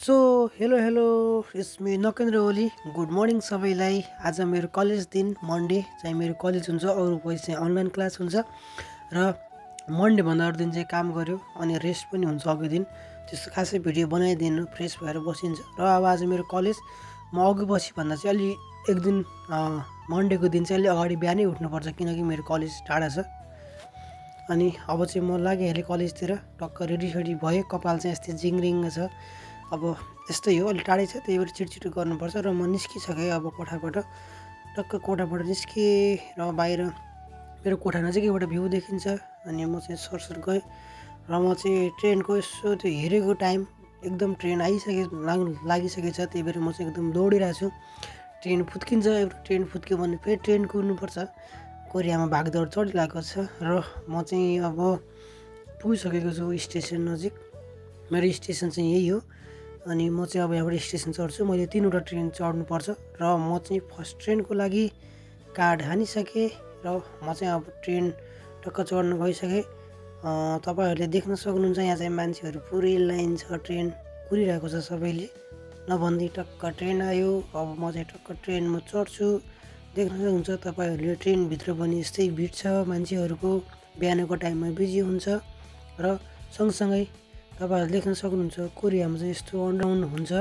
So hello it's me Nakendra Oli. Good morning सबैलाई। आज मेरो कलेज दिन मन्डे चाहिँ मेरो कलेज हुन्छ, अरू पछि चाहिँ अनलाइन क्लास हुन्छ र मन्डे भन्दा अरू दिन चाहिँ काम गर्यो अनि रेस्ट पनि हुन्छ। अघि दिन त्यस्तो खासै भिडियो बनाइदिनु, फ्रेस भएर बसिन्छ। र अब आज मेरो कलेज म अघि पछि भन्दा चाहिँ अलि एक दिन मन्डेको दिन चाहिँ अलि अगाडि बिहानै उठ्नुपर्छ किनकि मेरो कलेज टाढा छ। अनि अब चाहिँ म लागिहालेँ कलेजतिर। टक्क रेडी भएँ, कपाल चाहिँ यस्तै जिङरिङ छ। अब यस्तै हो, अलिक टाढै छ, त्यही भएर छिटो गर्नुपर्छ। र म निस्किसकेँ अब कोठाबाट। टक्क कोठाबाट निस्केँ र बाहिर मेरो कोठा नजिकैबाट भ्यू देखिन्छ। अनि म चाहिँ सरसर गएँ र म चाहिँ ट्रेनको यसो त्यो हेरेको टाइम एकदम ट्रेन लागिसकेको छ, त्यही भएर म चाहिँ एकदम दौडिरहेको छु। ट्रेन फुत्किन्छ, एउटा ट्रेन फुत्क्यो भने फेरि ट्रेन कुर्नुपर्छ। कोरियामा भागदौड चलिरहेको छ र म चाहिँ अब पुगिसकेको छु स्टेसन नजिक। मेरो स्टेसन चाहिँ यही हो। अनि म चाहिँ अब यहाँबाट स्टेसन चढ्छु। मैले 3वटा ट्रेन चढ्नुपर्छ र म चाहिँ फर्स्ट ट्रेनको लागि कार्ड हानिसकेँ र म चाहिँ अब ट्रेन टक्क चढ्न गइसकेँ। तपाईँहरूले देख्न सक्नुहुन्छ यहाँ चाहिँ मान्छेहरू पुरै लाइन छ, ट्रेन कुरिरहेको छ सबैले। नभन्दै टक्क ट्रेन आयो। अब म चाहिँ टक्क ट्रेनमा चढ्छु। देख्न सक्नुहुन्छ तपाईँहरूले ट्रेनभित्र पनि यस्तै भिड छ मान्छेहरूको, बिहानको टाइममा बिजी हुन्छ। र सँगसँगै तपाईँहरूले देख्न सक्नुहुन्छ कोरियामा चाहिँ यस्तो अन्डाउन हुन्छ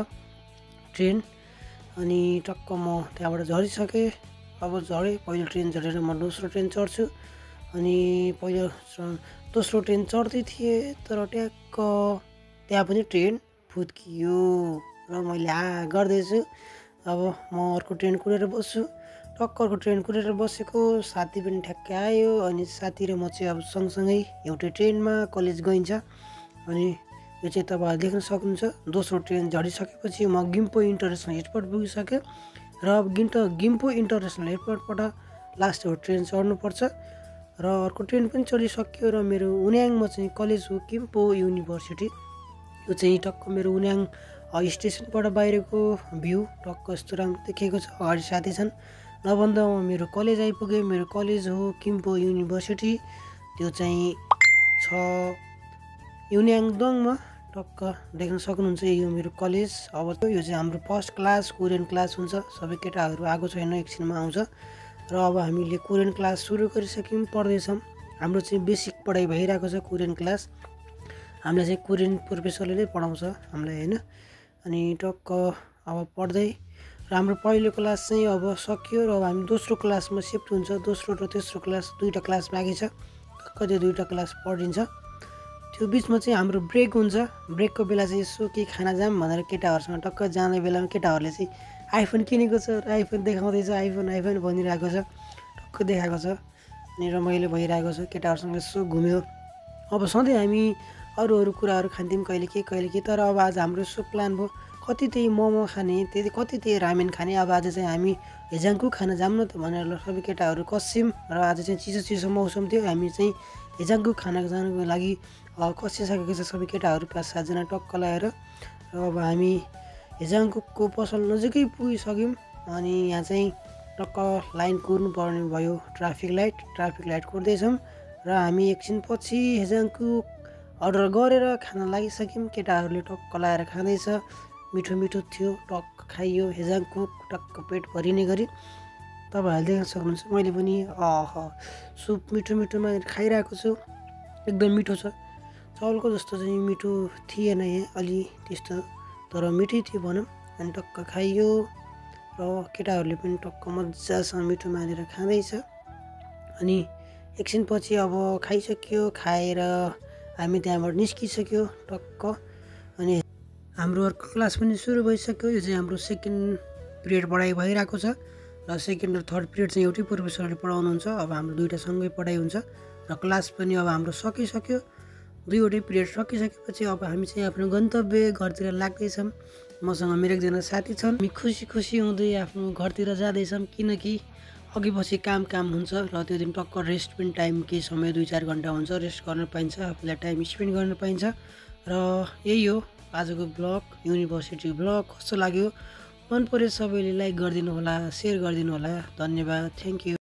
ट्रेन। अनि टक्क म त्यहाँबाट झरिसकेँ। अब झरेँ, पहिलो ट्रेन झरेर म दोस्रो ट्रेन चढ्छु। अनि पहिलो दोस्रो ट्रेन चढ्दै थिएँ तर ट्याक्क त्यहाँ पनि ट्रेन फुत्कियो र मैले गर्दैछु। अब म अर्को ट्रेन कुरेर बस्छु। टक्क अर्को ट्रेन कुरेर बसेको, साथी पनि ठ्याक्कै आयो। अनि साथी र म चाहिँ अब सँगसँगै एउटै ट्रेनमा कलेज गइन्छ। अनि यो चाहिँ तपाईँहरूले देख्न सक्नुहुन्छ। दोस्रो ट्रेन झरिसकेपछि म गिम्पो इन्टरनेसनल एयरपोर्ट पुगिसकेँ र अब गिम्पो इन्टरनेसनल एयरपोर्टबाट लास्ट एउटा ट्रेन चढ्नुपर्छ र अर्को ट्रेन पनि चढिसक्यो। र मेरो उन्याङमा चाहिँ कलेज हो गिम्पो युनिभर्सिटी। यो चाहिँ टक्क मेरो उन्याङ स्टेसनबाट बाहिरको भ्यू टक्क यस्तो राम्रो देखेको छ। अगाडि साथी छन्, नभन्दा म मेरो कलेज आइपुगेँ। मेरो कलेज हो गिम्पो युनिभर्सिटी। त्यो चाहिँ छ युन्याङडोङमा। टक्क देख्न सक्नुहुन्छ यो मेरो कलेज। अब यो चाहिँ हाम्रो फर्स्ट क्लास कोरियन क्लास हुन्छ। सबै केटाहरू आएको छैन, एकछिनमा आउँछ। र अब हामीले कोरियन क्लास सुरु गरिसक्यौँ, पढ्दैछौँ। हाम्रो चाहिँ बेसिक पढाइ भइरहेको छ कोरियन क्लास। हामीलाई चाहिँ कोरियन प्रोफेसरले नै पढाउँछ हामीलाई, होइन। अनि टक्क अब पढ्दै र हाम्रो पहिलो क्लास चाहिँ अब सक्यो र अब हामी दोस्रो क्लासमा सिफ्ट हुन्छ। दोस्रो र तेस्रो क्लास, 2टा क्लास बाँकी छ। टक्क त्यो 2टा क्लास पढिन्छ। त्यो बिचमा चाहिँ हाम्रो ब्रेक हुन्छ। ब्रेकको बेला चाहिँ यसो केही खाना जाऊँ भनेर केटाहरूसँग टक्क जाने बेलामा केटाहरूले चाहिँ आइफोन किनेको छ र आइफोन देखाउँदैछ, आइफोन भनिरहेको छ, टक्क देखाएको छ। अनि रमाइलो भइरहेको छ, केटाहरूसँग यसो घुम्यो। अब सधैँ हामी अरू कुराहरू खान्थ्यौँ कहिले के, तर अब आज हाम्रो यसो प्लान भयो, कति त्यही मोमो खाने, कति त्यही रामेन खाने। अब आज चाहिँ हामी हेजाङकु खाना जाऊँ न त भनेर सबै केटाहरू कस्यौँ। र आज चाहिँ चिसो मौसम थियो। हामी चाहिँ हेजाङकु खाना जानुको लागि कसिसकेको छ सबै केटाहरू 5-7जना टक्क लगाएर। र अब हामी हेजाङकुको पसल नजिकै पुगिसक्यौँ। अनि यहाँ चाहिँ टक्क लाइन कुर्नु पर्ने भयो, ट्राफिक लाइट कुर्दैछौँ। र हामी एकछिनपछि हेजाङकु अर्डर गरेर खान लागिसक्यौँ। केटाहरूले टक्क लगाएर खाँदैछ, मिठो थियो, टक्क खाइयो हेजाङकु टक्क पेट भरिने गरी। तपाईँहरूले देख्न सक्नुहुन्छ मैले पनि सुप मिठोमा खाइरहेको छु। एकदम मिठो छ। चाउलको जस्तो चाहिँ मिठो थिएन यहाँ, अलि त्यस्तो, तर मिठै थियो भनौँ। अनि टक्क खाइयो र केटाहरूले पनि टक्क मजासँग मिठो मानेर खाँदैछ। अनि एकछिनपछि अब खाइसक्यो, खाएर हामी त्यहाँबाट निस्किसक्यो टक्क। अनि हाम्रो अर्को क्लास पनि सुरु भइसक्यो। यो चाहिँ हाम्रो सेकेन्ड पिरियड पढाइ भइरहेको छ र सेकेन्ड र थर्ड पिरियड चाहिँ एउटै प्रोफेसरले पढाउनुहुन्छ। अब हाम्रो 2टा सँगै पढाइ हुन्छ र क्लास पनि अब हाम्रो सकिसक्यो। 2वटै पिरियड सकिसकेपछि अब हामी चाहिँ आफ्नो गन्तव्य घरतिर लाग्दैछौँ। मसँग मेरो एकजना साथी छन्। हामी खुसी हुँदै आफ्नो घरतिर जाँदैछौँ किनकि अघि पछि काम हुन्छ र त्यो दिन टक्क रेस्ट पनि टाइम केही समय 2-4 घन्टा हुन्छ, रेस्ट गर्न पाइन्छ, आफूलाई टाइम स्पेन्ड गर्न पाइन्छ। र यही हो आजको ब्लग, युनिभर्सिटी ब्लग। कस्तो लाग्यो मन पऱ्यो सबैले लाइक गरिदिनु होला, सेयर गरिदिनु होला। धन्यवाद, थ्याङ्क यू।